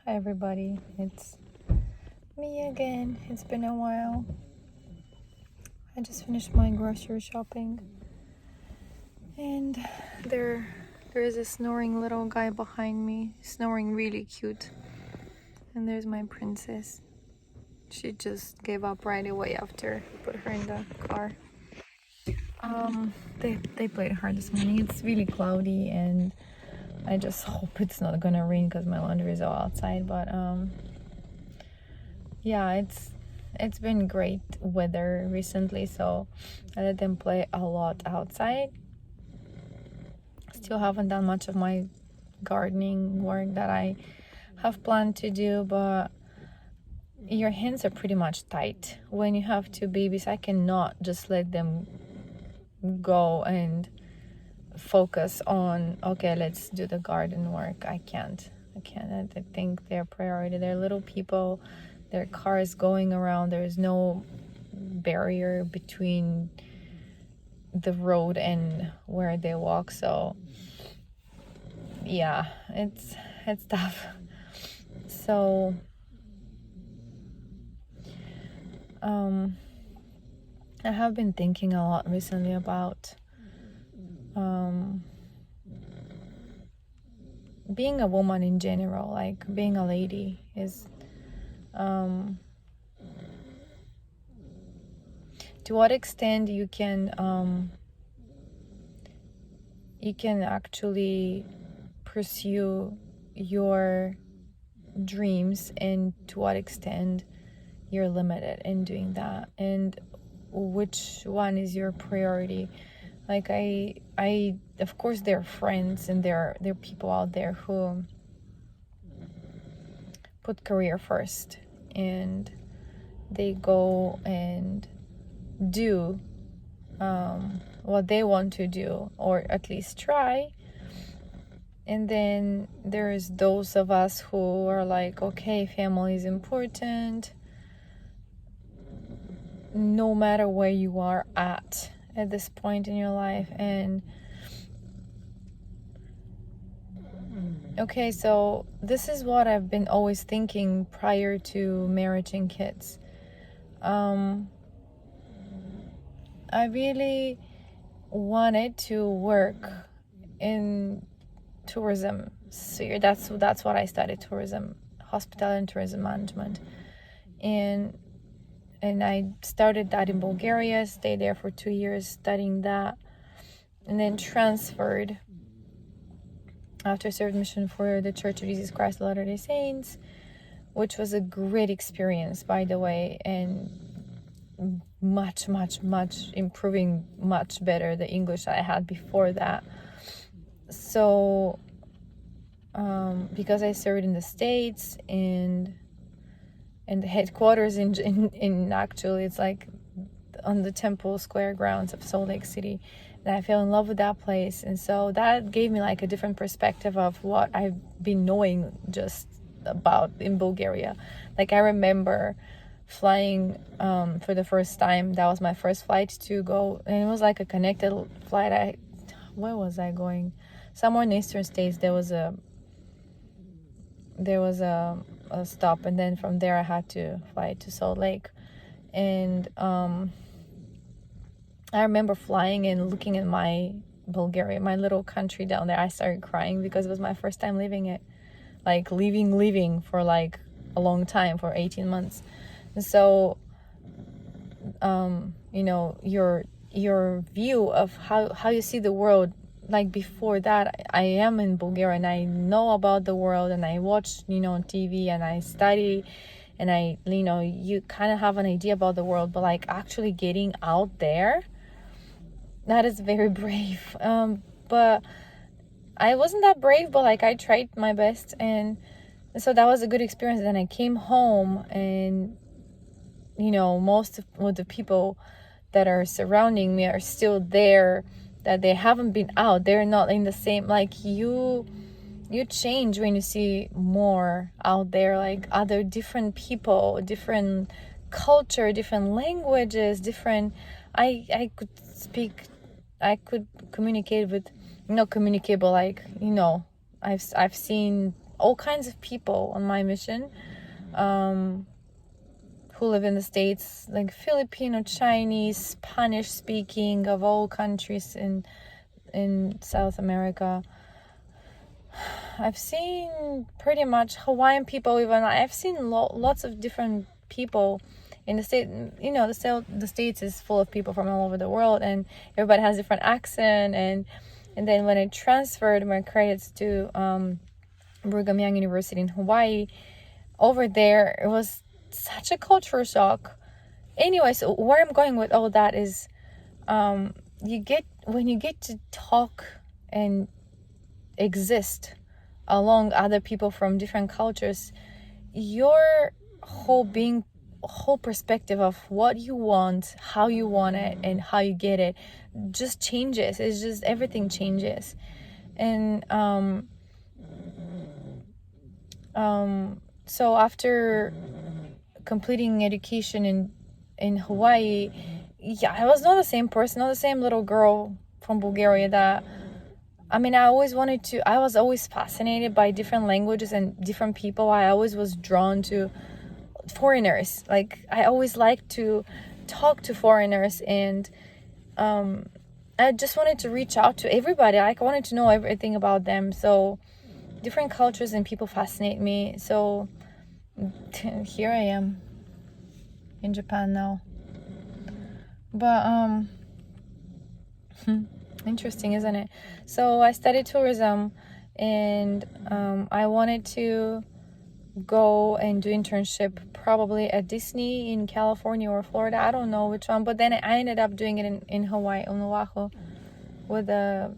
Hi everybody, it's me again. It's been a while. I just finished my grocery shopping and there is a snoring little guy behind me, snoring really cute. And there's my princess. She just gave up right away after I put her in the car. They played hard this morning. It's really cloudy and I just hope it's not gonna rain because my laundry is all outside, but yeah, it's been great weather recently, so I let them play a lot outside. Still haven't done much of my gardening work that I have planned to do, but your hands are pretty much tight when you have two babies. I cannot just let them go and focus on, okay, let's do the garden work. I can't. I think they're priority. They're little people. Their car is going around. There's no barrier between the road and where they walk. So yeah, it's tough. So I have been thinking a lot recently about being a woman in general, like being a lady is to what extent you can actually pursue your dreams, and to what extent you're limited in doing that, and which one is your priority. Like I of course there are friends and there are people out there who put career first and they go and do what they want to do, or at least try. And then there's those of us who are like, okay, family is important no matter where you are at this point in your life. And okay, so this is what I've been always thinking prior to marriage and kids. I really wanted to work in tourism. So that's what I studied: tourism, hospitality and tourism management. And I started that in Bulgaria, stayed there for 2 years studying that, and then transferred after served mission for the Church of Jesus Christ of Latter-day Saints, which was a great experience, by the way, and much improving, much better the English that I had before that. So because I served in the States and the headquarters in actually it's like on the Temple Square grounds of Salt Lake City, and I fell in love with that place. And so that gave me like a different perspective of what I've been knowing just about in Bulgaria. Like I remember flying for the first time. That was my first flight to go, and it was like a connected flight. Where was I going? Somewhere in the eastern states. There was a stop, and then from there I had to fly to Salt Lake. And I remember flying and looking at my Bulgaria, my little country down there. I started crying because it was my first time leaving it, like leaving for like a long time, for 18 months. And so your view of how you see the world, like before that, I am in Bulgaria and I know about the world, and I watch TV, and I study, and I you kind of have an idea about the world, but like actually getting out there, that is very brave. But I wasn't that brave, but like I tried my best, and so that was a good experience. And I came home, and most of the people that are surrounding me are still there, that they haven't been out. They're not in the same, like you change when you see more out there, like other different people, different culture, different languages, different. I could communicate with, not communicate, but like I've seen all kinds of people on my mission, who live in the States, like Filipino, Chinese, Spanish speaking, of all countries in South America. I've seen pretty much Hawaiian people, even. I've seen lots of different people in the state. You know, the States is full of people from all over the world, and everybody has different accent. And then when I transferred my credits to Brigham Young University in Hawaii, over there, it was such a culture shock. Anyway, so where I'm going with all that is, when you get to talk and exist along other people from different cultures, your whole perspective of what you want, how you want it, and how you get it just changes. It's just everything changes. And so after completing education in Hawaii, yeah, I was not the same person, not the same little girl from Bulgaria that, I was always fascinated by different languages and different people. I always was drawn to foreigners. Like, I always liked to talk to foreigners, and I just wanted to reach out to everybody. Like, I wanted to know everything about them. So different cultures and people fascinate me. So here I am in Japan now. But interesting, isn't it? So I studied tourism, and I wanted to go and do internship probably at Disney in California or Florida. I don't know which one, but then I ended up doing it in Hawaii, on Oahu, with a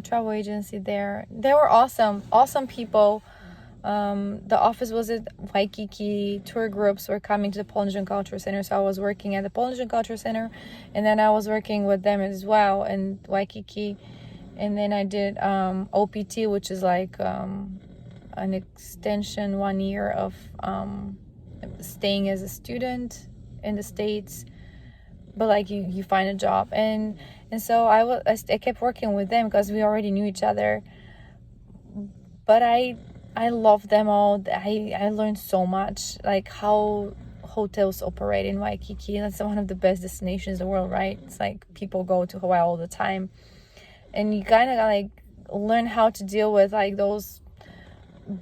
travel agency there. They were awesome people. The office was at Waikiki. Tour groups were coming to the Polynesian Culture Center, so I was working at the Polynesian Culture Center, and then I was working with them as well in Waikiki. And then I did OPT, which is like an extension 1 year of staying as a student in the States, but like you find a job. And so I kept working with them because we already knew each other. But I love them all. I learned so much, like how hotels operate in Waikiki. That's one of the best destinations in the world, right? It's like people go to Hawaii all the time, and you kind of like learn how to deal with like those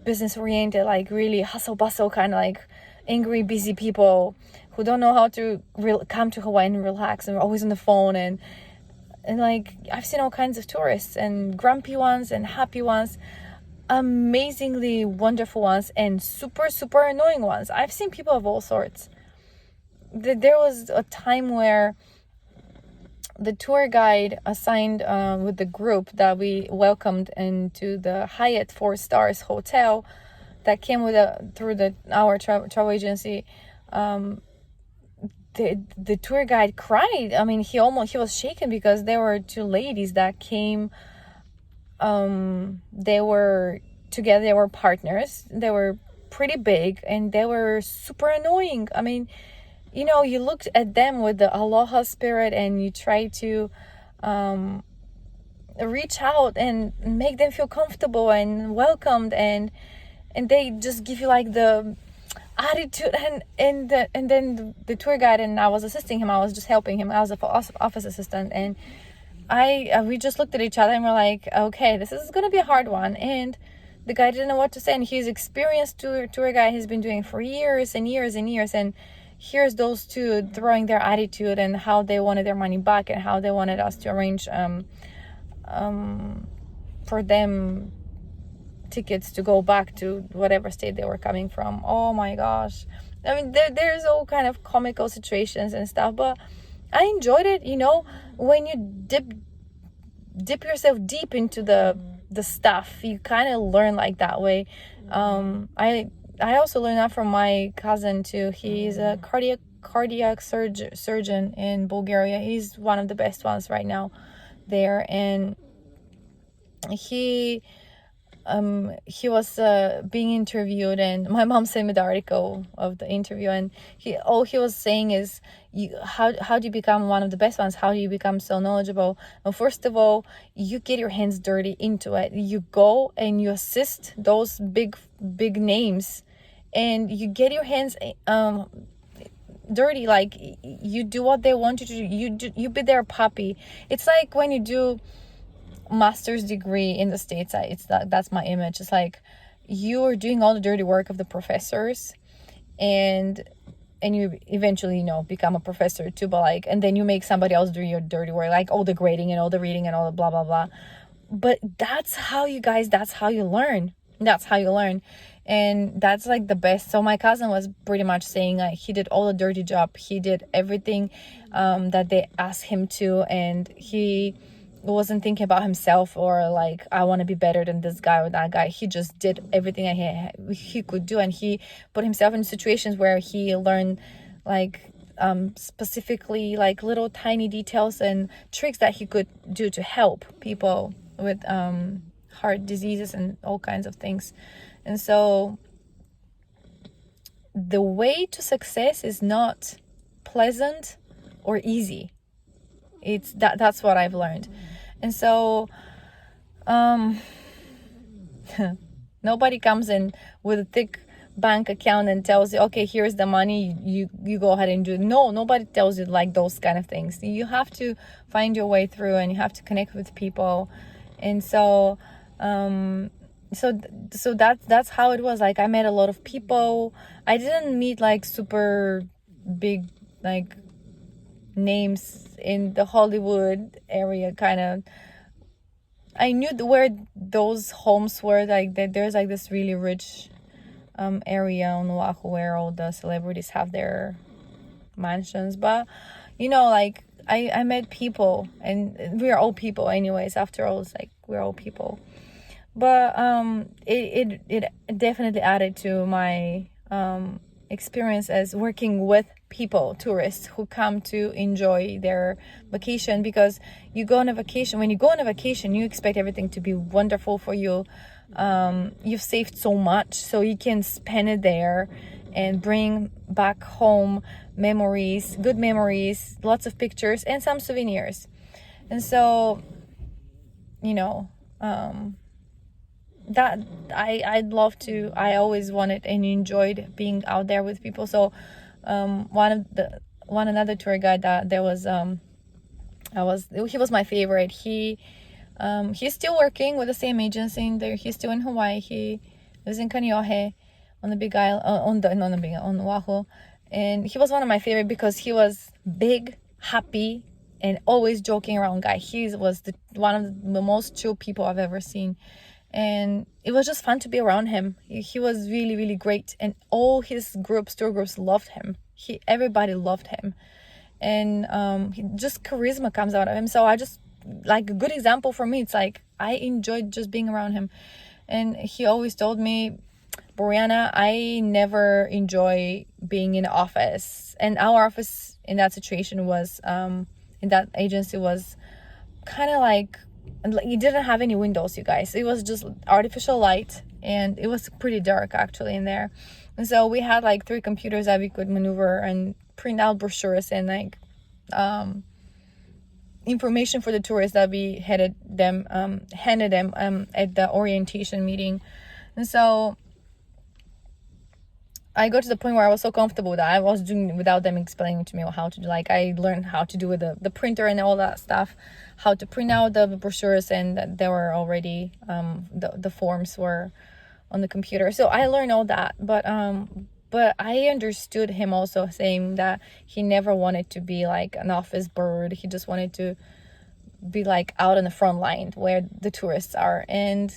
business oriented, like really hustle bustle kind of like angry, busy people who don't know how to come to Hawaii and relax, and are always on the phone. And like, I've seen all kinds of tourists, and grumpy ones and happy ones, amazingly wonderful ones, and super super annoying ones. I've seen people of all sorts. There was a time where the tour guide assigned with the group that we welcomed into the Hyatt 4 Stars hotel that came with our travel agency, the tour guide cried. I mean, he was shaken because there were two ladies that came. They were together, they were partners, they were pretty big, and they were super annoying. I mean, you know, you looked at them with the aloha spirit, and you try to reach out and make them feel comfortable and welcomed, and they just give you like the attitude. And then the tour guide, and I was assisting him, I was just helping him, I was an office assistant, and we just looked at each other and we're like, okay, this is gonna be a hard one. And the guy didn't know what to say, and he's experienced tour guy, he's been doing it for years and years and years, and here's those two throwing their attitude and how they wanted their money back, and how they wanted us to arrange for them tickets to go back to whatever state they were coming from. Oh my gosh. I mean, there's all kind of comical situations and stuff, but I enjoyed it. You know, when you dip yourself deep into the stuff, you kind of learn like that way. I also learned that from my cousin too. He's a cardiac surgeon in Bulgaria. He's one of the best ones right now there, and he he was being interviewed, and my mom sent me the article of the interview, and he was saying is, how do you become one of the best ones? How do you become so knowledgeable? And first of all, you get your hands dirty into it. You go and you assist those big names, and you get your hands dirty, like you do what they want you to do. You be their puppy. It's like when you do master's degree in the States, that's my image. It's like you're doing all the dirty work of the professors, and you eventually become a professor too, but like, and then you make somebody else do your dirty work, like all the grading and all the reading and all the blah blah blah. But that's how you learn. And that's like the best. So my cousin was pretty much saying like he did all the dirty job, he did everything that they asked him to, and he wasn't thinking about himself or like, I want to be better than this guy or that guy. He just did everything that he could do, and he put himself in situations where he learned like specifically like little tiny details and tricks that he could do to help people with heart diseases and all kinds of things. And so the way to success is not pleasant or easy. It's that's what I've learned. And so nobody comes in with a thick bank account and tells you, okay, here's the money, you go ahead and do it. No, nobody tells you like those kind of things. You have to find your way through, and you have to connect with people. And so so that's how it was. Like I met a lot of people. I didn't meet like super big like names in the Hollywood area kind of. I knew where those homes were, like there's like this really rich area on Oahu where all the celebrities have their mansions. But like I met people, and we're all people anyways. After all, it's like we're all people. But it definitely added to my experience as working with people, tourists who come to enjoy their vacation. Because you go on a vacation, when you go on a vacation, you expect everything to be wonderful for you. You've saved so much, so you can spend it there and bring back home memories, good memories, lots of pictures, and some souvenirs. And so that I'd love to. I always wanted and enjoyed being out there with people. So another tour guide that there was he was my favorite. He's still working with the same agency in there. He's still in Hawaii. He lives in Kaneohe on the Big Island, on Oahu. And he was one of my favorite because he was big, happy, and always joking around guy. He was one of the most chill people I've ever seen. And it was just fun to be around him. He was really, really great, and all his tour groups loved him. Everybody loved him, and just charisma comes out of him. So I just, like, a good example for me, it's like I enjoyed just being around him. And he always told me, Brianna, I never enjoy being in the office. And our office in that situation was in that agency was kind of like it didn't have any windows, you guys. It was just artificial light, and it was pretty dark actually in there. And so we had like 3 computers that we could maneuver and print out brochures and like information for the tourists that we handed them at the orientation meeting. And so I got to the point where I was so comfortable that I was doing it without them explaining to me how to do. Like I learned how to do with the printer and all that stuff, how to print out the brochures, and they were already the forms were on the computer. So I learned all that, but I understood him also saying that he never wanted to be like an office bird. He just wanted to be like out in the front line where the tourists are. And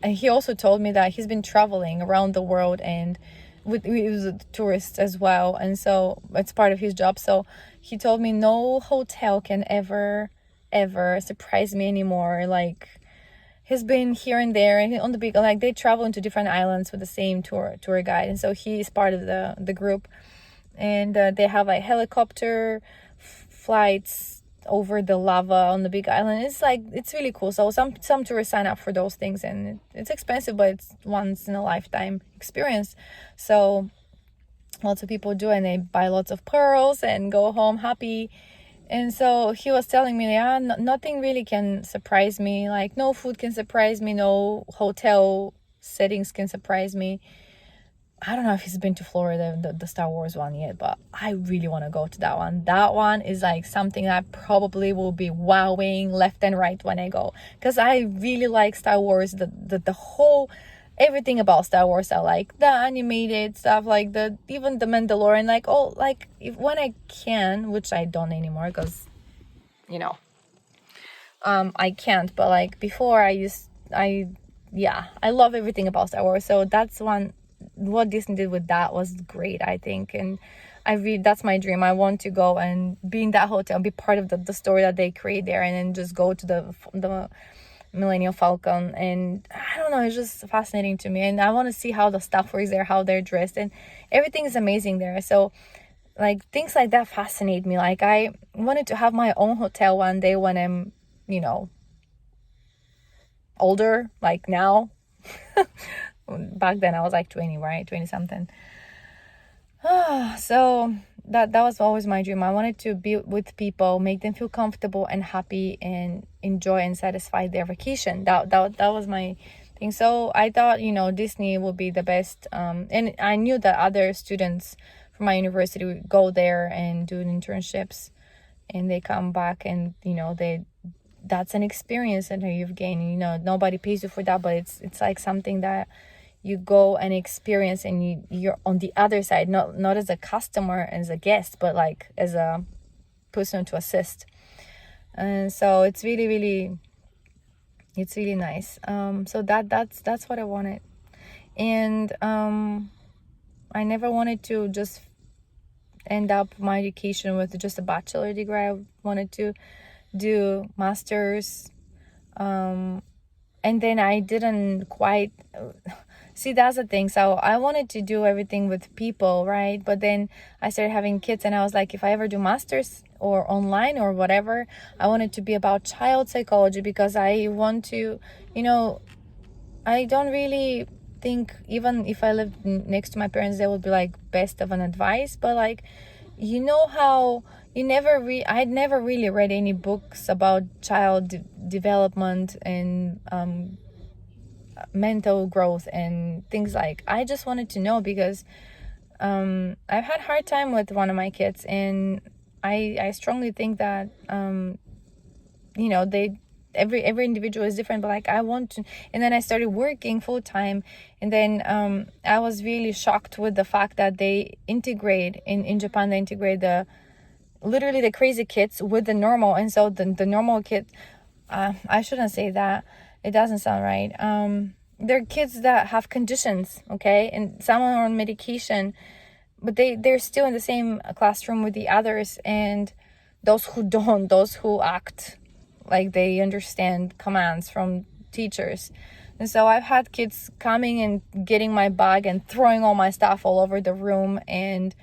he also told me that he's been traveling around the world and with tourists as well, and so it's part of his job. So he told me no hotel can ever surprise me anymore. Like he's been here and there, and on the big, like they travel into different islands with the same tour guide, and so he is part of the group. And they have like helicopter flights over the lava on the big island. It's like, it's really cool. So some tourists sign up for those things, and it's expensive, but it's once in a lifetime experience. So lots of people do, and they buy lots of pearls and go home happy. And so he was telling me, yeah, nothing really can surprise me. Like, no food can surprise me, no hotel settings can surprise me. I don't know if he's been to Florida, the Star Wars one yet, but I really want to go to that one. That one is like something that probably will be wowing left and right when I go, because I really like Star Wars, the whole, everything about Star Wars. I like the animated stuff, like even the Mandalorian, like, oh, like when I can, which I don't anymore, because I can't, but like before I love everything about Star Wars. So that's one, what Disney did with that was great, I think. And that's my dream. I want to go and be in that hotel, be part of the story that they create there, and then just go to the Millennium Falcon. And I don't know, it's just fascinating to me, and I want to see how the staff works there, how they're dressed, and everything is amazing there. So like things like that fascinate me. Like I wanted to have my own hotel one day when I'm older, like now. Back then I was like 20, right? 20 something. So that was always my dream. I wanted to be with people, make them feel comfortable and happy, and enjoy and satisfy their vacation. That was my thing. So I thought, Disney would be the best. And I knew that other students from my university would go there and do internships, and they come back, and that's an experience that you've gained. Nobody pays you for that, but it's like something that you go and experience, and you're on the other side, not as a customer, as a guest, but like as a person to assist. And so it's really, really, it's really nice. So that's what I wanted. And I never wanted to just end up my education with just a bachelor degree. I wanted to do masters, and then I didn't quite see, that's the thing. So I wanted to do everything with people, right? But then I started having kids, and I was like, if I ever do masters or online or whatever, I want it to be about child psychology, because I want to, I don't really think, even if I lived next to my parents, they would be like best of an advice. But like, how I'd never really read any books about child development and mental growth and things. Like, I just wanted to know, because I've had a hard time with one of my kids, and I strongly think that they every individual is different, but like I want to. And then I started working full-time, and then I was really shocked with the fact that they integrate in Japan. They integrate literally the crazy kids with the normal. And so the normal kid, I shouldn't say that, it doesn't sound right. They're kids that have conditions, okay, and some are on medication, but they're still in the same classroom with the others, and those who don't, those who act like they understand commands from teachers. And so I've had kids coming and getting my bag and throwing all my stuff all over the room, and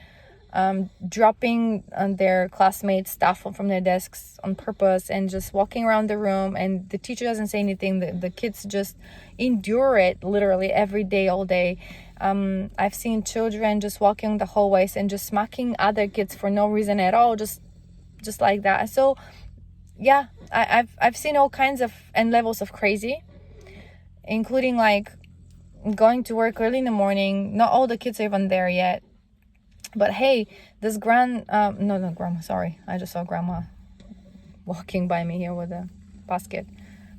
dropping on their classmates' stuff from their desks on purpose, and just walking around the room, and the teacher doesn't say anything. The kids just endure it literally every day, all day. I've seen children just walking the hallways and just smacking other kids for no reason at all, just like that. So yeah, I've seen all kinds of and levels of crazy, including like going to work early in the morning. Not all the kids are even there yet, but hey, this not grandma, sorry, I just saw grandma walking by me here with a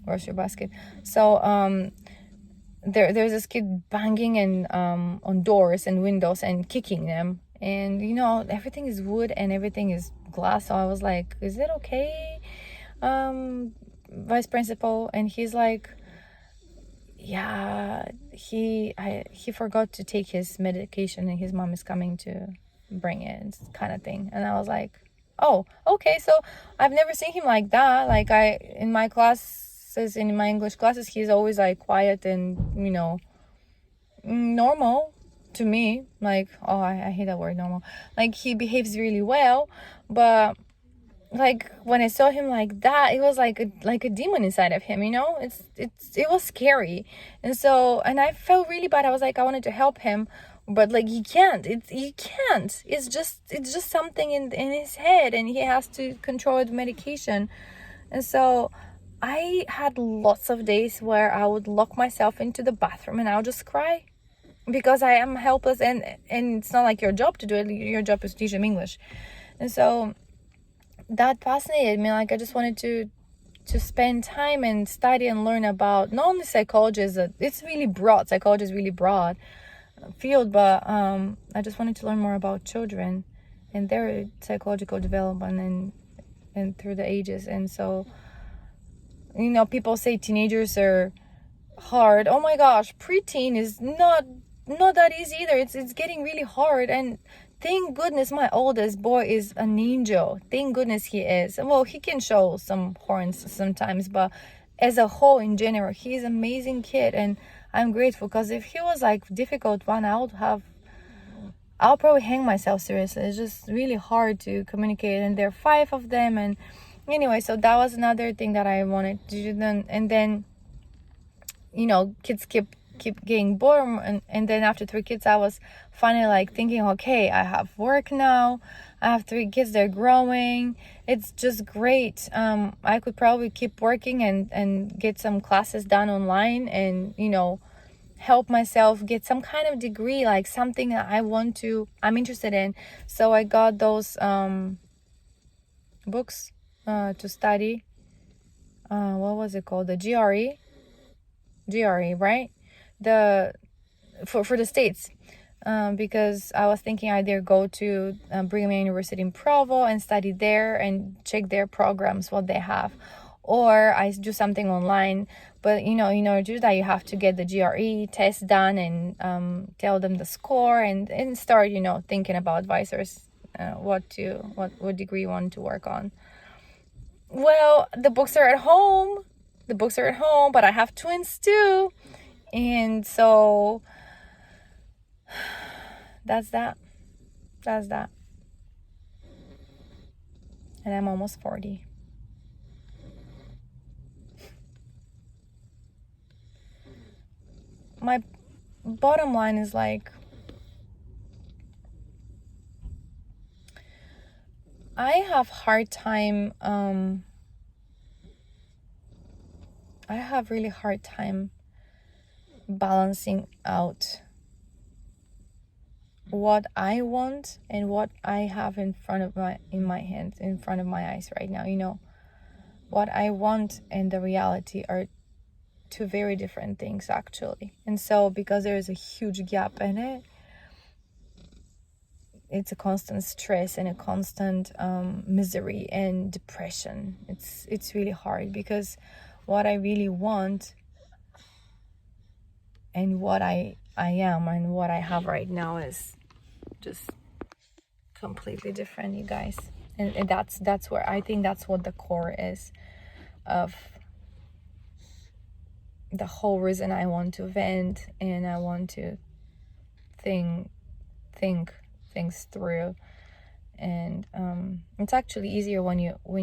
grocery basket. So there's this kid banging and on doors and windows and kicking them, and everything is wood and everything is glass. So I was like, is it okay, vice principal? And he's like, yeah, he forgot to take his medication, and his mom is coming to bring it, kind of thing. And I was like, oh, okay. So I've never seen him like that. Like, in my classes, in my English classes, he's always like quiet and normal to me. Like, oh, I hate that word, normal. Like, he behaves really well, but like when I saw him like that, it was like a demon inside of him, you know. It was scary. And so, and I felt really bad. I was like, I wanted to help him, but like he can't. It's just something in his head, and he has to control it with medication. And so I had lots of days where I would lock myself into the bathroom and I would just cry because I am helpless, and it's not like your job to do it. Your job is to teach him English. And so that fascinated me. Like, I just wanted to spend time and study and learn about not only psychology, it's really broad. Psychology is really broad field, but I just wanted to learn more about children and their psychological development and through the ages. And so, you know, people say teenagers are hard. Oh my gosh, preteen is not that easy either. It's getting really hard. And thank goodness my oldest boy is an angel. Thank goodness he is. Well, he can show some horns sometimes, but as a whole, in general, he's an amazing kid. And I'm grateful, because if he was like difficult one, I'll probably hang myself, seriously. It's just really hard to communicate, and there are 5 of them. And anyway, so that was another thing that I wanted to do. And then, you know, kids keep getting born, and then after 3 kids, I was finally like thinking, okay, I have work now, I have 3 kids, they're growing, it's just great. I could probably keep working and get some classes done online, and, you know, help myself get some kind of degree, like something that I'm interested in. So I got those books to study. What was it called? The GRE, right? The for the States, because I was thinking either go to Brigham Young University in Provo and study there and check their programs, what they have, or I do something online. But, you know, in order to do that, you have to get the GRE test done and tell them the score and start, you know, thinking about advisors, what degree you want to work on. Well, the books are at home, but I have twins too. And so that's that. And I'm almost 40. My bottom line is like, I have really hard time balancing out what I want and what I have in front of my eyes right now. You know, what I want and the reality are 2 very different things, actually. And so, because there is a huge gap in it, it's a constant stress and a constant misery and depression. It's really hard, because what I really want and what I am and what I have right now is just completely different, you guys. And that's where I think that's what the core is of the whole reason I want to vent, and I want to think things through. And it's actually easier when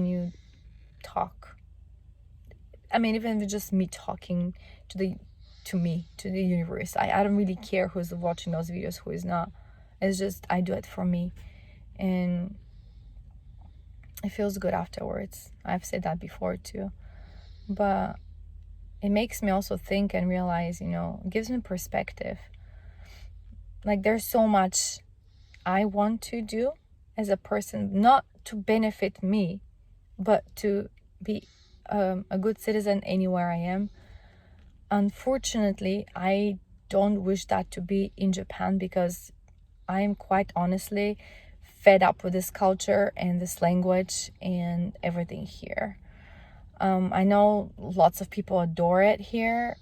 you talk. I mean, even if it's just me talking to the universe, I don't really care who's watching those videos, who is not. It's just I do it for me, and it feels good afterwards. I've said that before too, but it makes me also think and realize, you know, it gives me perspective. Like, there's so much I want to do as a person, not to benefit me, but to be a good citizen anywhere I am. Unfortunately, I don't wish that to be in Japan, because I'm quite honestly fed up with this culture and this language and everything here. I know lots of people adore it here,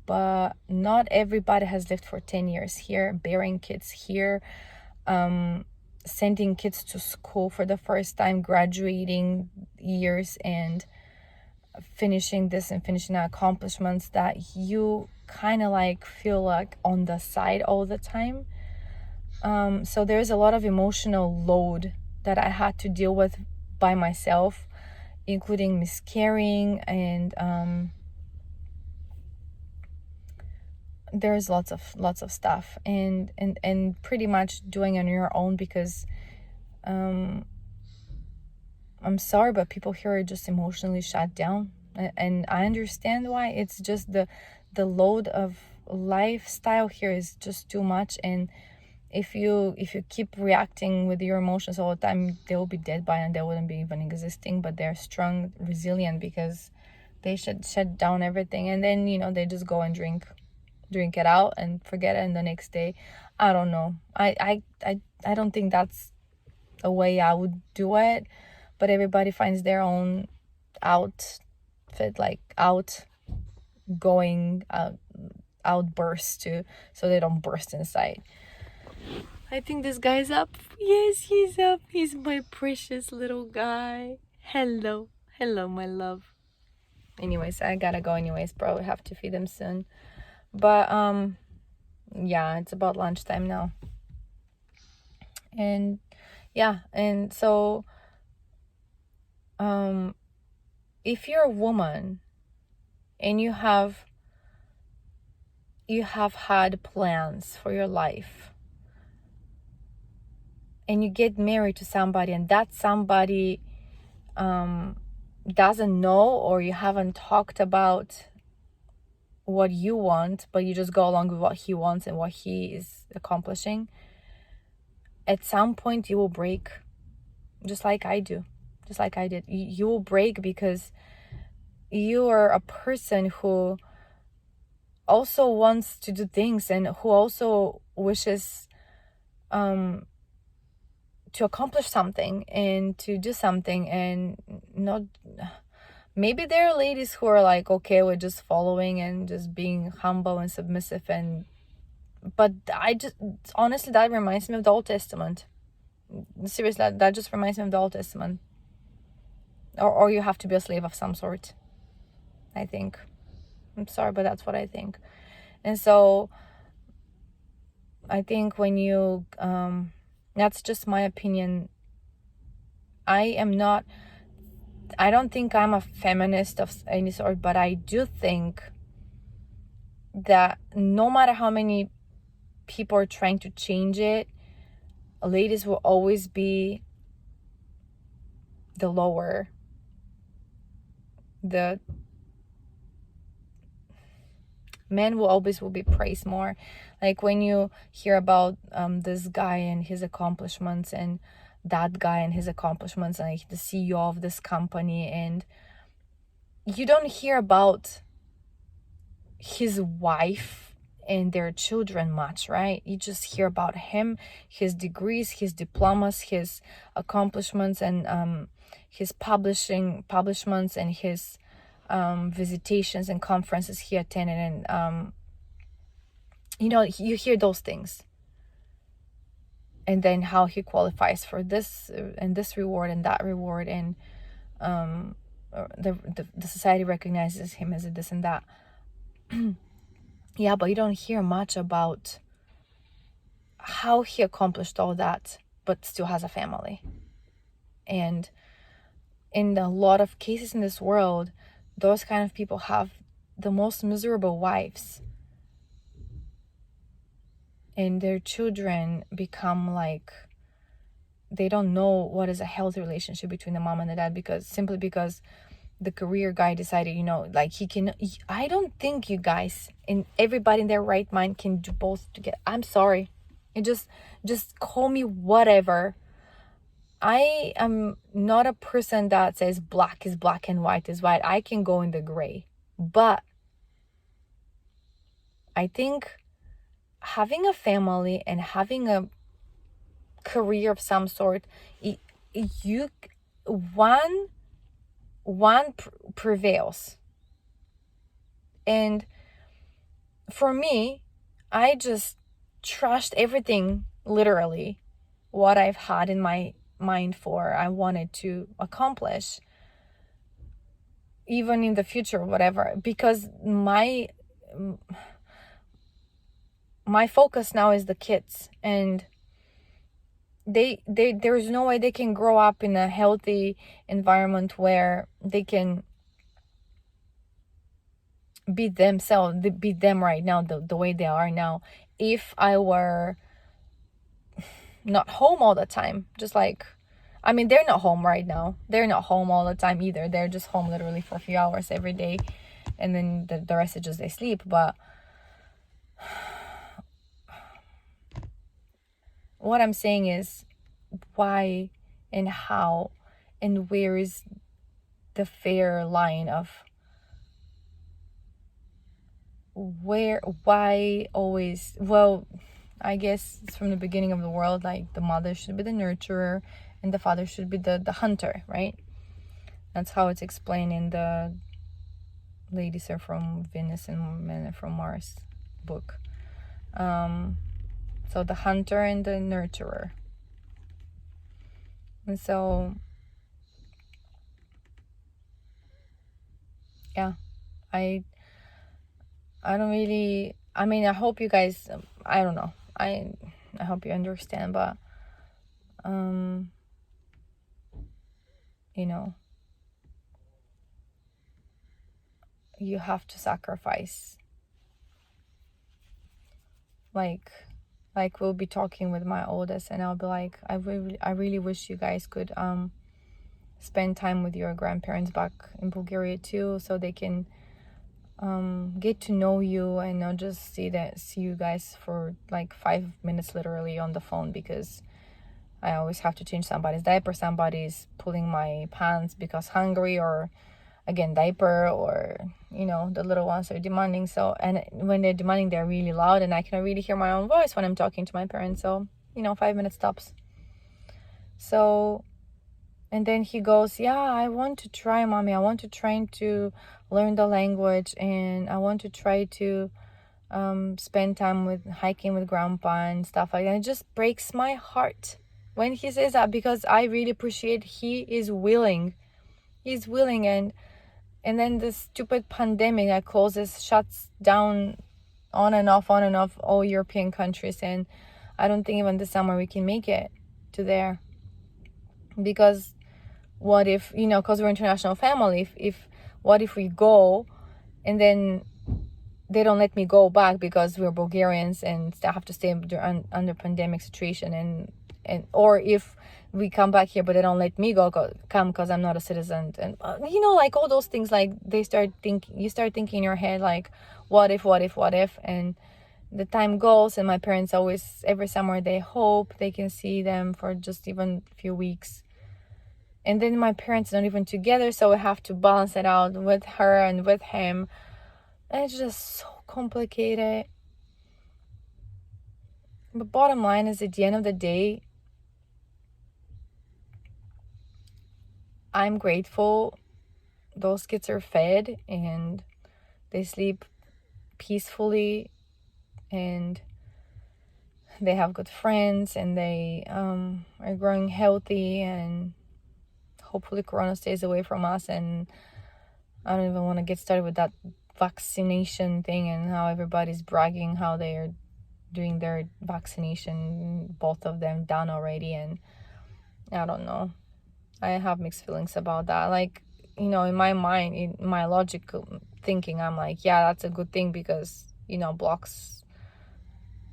but not everybody has lived for 10 years here, bearing kids here, sending kids to school for the first time, graduating years, and finishing accomplishments that you kind of like feel like on the side all the time. So there's a lot of emotional load that I had to deal with by myself, including miscarrying, and there's lots of stuff, and pretty much doing it on your own, because I'm sorry, but people here are just emotionally shut down, and I understand why. It's just the load of lifestyle here is just too much, and if you keep reacting with your emotions all the time, they will be dead by and they wouldn't be even existing. But they're strong, resilient, because they should shut down everything, and then they just go and drink it out and forget it, and the next day, I don't know. I don't think that's a way I would do it, but everybody finds their own outfit, like outgoing outbursts too, so they don't burst inside. I think this guy's up. Yes, he's up. He's my precious little guy. Hello, my love. Anyways, I gotta go anyways. Probably have to feed him soon, but yeah, it's about lunchtime now. And yeah, and so if you're a woman and you have had plans for your life, and you get married to somebody, and that somebody doesn't know, or you haven't talked about what you want, but you just go along with what he wants and what he is accomplishing, at some point you will break, just like I did. You will break, because you are a person who also wants to do things, and who also wishes to accomplish something and to do something, and not, maybe there are ladies who are like okay with just following and just being humble and submissive, but I just, honestly, that reminds me of the Old Testament. Seriously, that just reminds me of the Old Testament. Or you have to be a slave of some sort, I think. I'm sorry, but that's what I think. And so I think when you that's just my opinion. I don't think I'm a feminist of any sort, but I do think that no matter how many people are trying to change it, ladies will always be the lower, the men will be praised more. Like when you hear about this guy and his accomplishments, and that guy and his accomplishments, and like the CEO of this company, and you don't hear about his wife and their children much, right? You just hear about him, his degrees, his diplomas, his accomplishments, and his publishments, and his visitations and conferences he attended, and you hear those things, and then how he qualifies for this and this reward and that reward, and the society recognizes him as a this and that. Yeah, but you don't hear much about how he accomplished all that but still has a family. And in a lot of cases in this world, those kind of people have the most miserable wives, and their children become like, they don't know what is a healthy relationship between the mom and the dad, because the career guy decided, like I don't think you guys and everybody in their right mind can do both together. I'm sorry. It just call me whatever. I am not a person that says black is black and white is white. I can go in the gray. But I think having a family and having a career of some sort, one prevails. And for me, I just trashed everything, literally, what I've had in my mind for I wanted to accomplish, even in the future, whatever, because my focus now is the kids. And there's no way they can grow up in a healthy environment where they can be themselves, be them right now, the way they are now, if I were not home all the time. Just like, I mean, they're not home right now, they're not home all the time either, they're just home literally for a few hours every day, and then the rest is just they sleep. But what I'm saying is, why and how and where is the fair line of why always, well, I guess it's from the beginning of the world, like the mother should be the nurturer and the father should be the hunter, right? That's how it's explained in the Ladies Are From Venus and Men Are From Mars book. So the hunter and the nurturer. And so, yeah, I don't really, I mean, I hope you guys, I don't know, I hope you understand, but you know, you have to sacrifice. Like we'll be talking with my oldest, and I'll be like, I really wish you guys could spend time with your grandparents back in Bulgaria too, so they can get to know you and not just see you guys for like 5 minutes literally on the phone, because I always have to change somebody's diaper, somebody's pulling my pants because hungry, or again diaper, or you know, the little ones are demanding. So, and when they're demanding, they're really loud, and I can really hear my own voice when I'm talking to my parents. So, you know, 5 minutes stops. So, and then he goes, yeah, I want to try, mommy, I want to try to learn the language, and I want to try to spend time with hiking with grandpa and stuff like that. It just breaks my heart when he says that, because I really appreciate he is willing. He's willing, and then this stupid pandemic that shuts down on and off all European countries, and I don't think even this summer we can make it to there. Because what if, you know, because we're international family, if what if we go and then they don't let me go back because we're Bulgarians and have to stay under pandemic situation, and or if we come back here but they don't let me come because I'm not a citizen, and you know, like all those things, like you start thinking in your head, like what if, and the time goes, and my parents always, every summer, they hope they can see them for just even a few weeks, and then my parents not even together, so I have to balance it out with her and with him, and it's just so complicated. But bottom line is, at the end of the day, I'm grateful those kids are fed and they sleep peacefully, and they have good friends, and they are growing healthy, and hopefully Corona stays away from us. And I don't even want to get started with that vaccination thing and how everybody's bragging how they are doing their vaccination, both of them done already, and I don't know. I have mixed feelings about that. Like, you know, in my mind, in my logical thinking, I'm like, yeah, that's a good thing because, you know, blocks,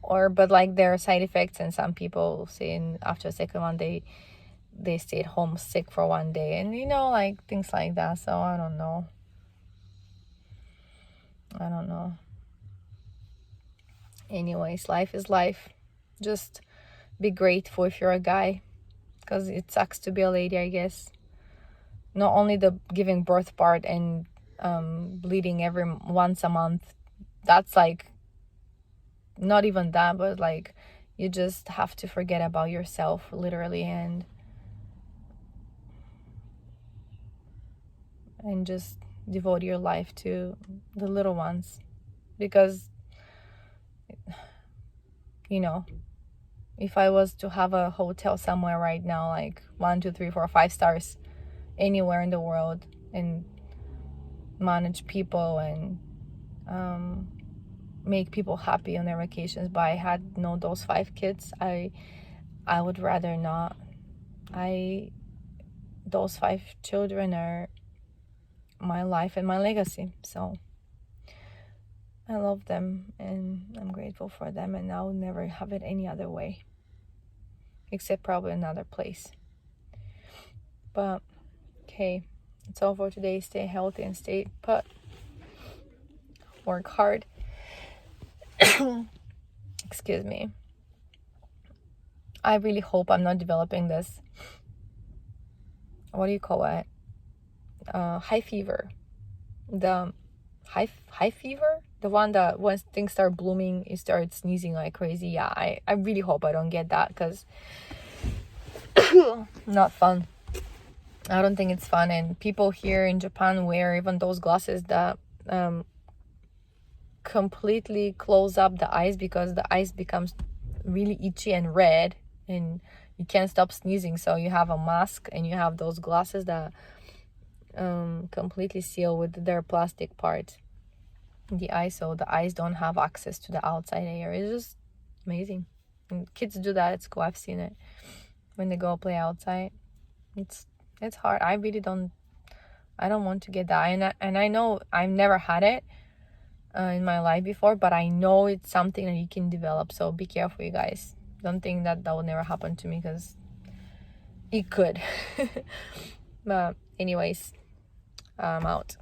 but like there are side effects, and some people saying after a second one they stayed home sick for 1 day, and you know, like things like that. So I don't know. Anyways, life is life. Just be grateful if you're a guy, because it sucks to be a lady, I guess. Not only the giving birth part and bleeding once a month, that's like not even that, but like you just have to forget about yourself literally, and just devote your life to the little ones. Because, you know, if I was to have a hotel somewhere right now, like 1, 2, 3, 4, 5 stars anywhere in the world, and manage people and make people happy on their vacations, but I had those 5 kids, I I would rather not. Those 5 children are my life and my legacy. So I love them and I'm grateful for them, and I'll never have it any other way, except probably another place. But okay, it's all for today. Stay healthy and stay put. Work hard. Excuse me. I really hope I'm not developing this, what do you call it, high fever. The high fever, the one that once things start blooming you start sneezing like crazy. Yeah, I really hope I don't get that, because not fun. I don't think it's fun. And people here in Japan wear even those glasses that completely close up the eyes, because the eyes becomes really itchy and red and you can't stop sneezing. So you have a mask and you have those glasses that completely seal with their plastic part the eye, so the eyes don't have access to the outside air. It's just amazing. And kids do that at school. I've seen it when they go play outside. It's hard. I don't want to get that. And I know I've never had it in my life before, but I know it's something that you can develop. So be careful, you guys. Don't think that will never happen to me, because it could. But anyways, I'm out.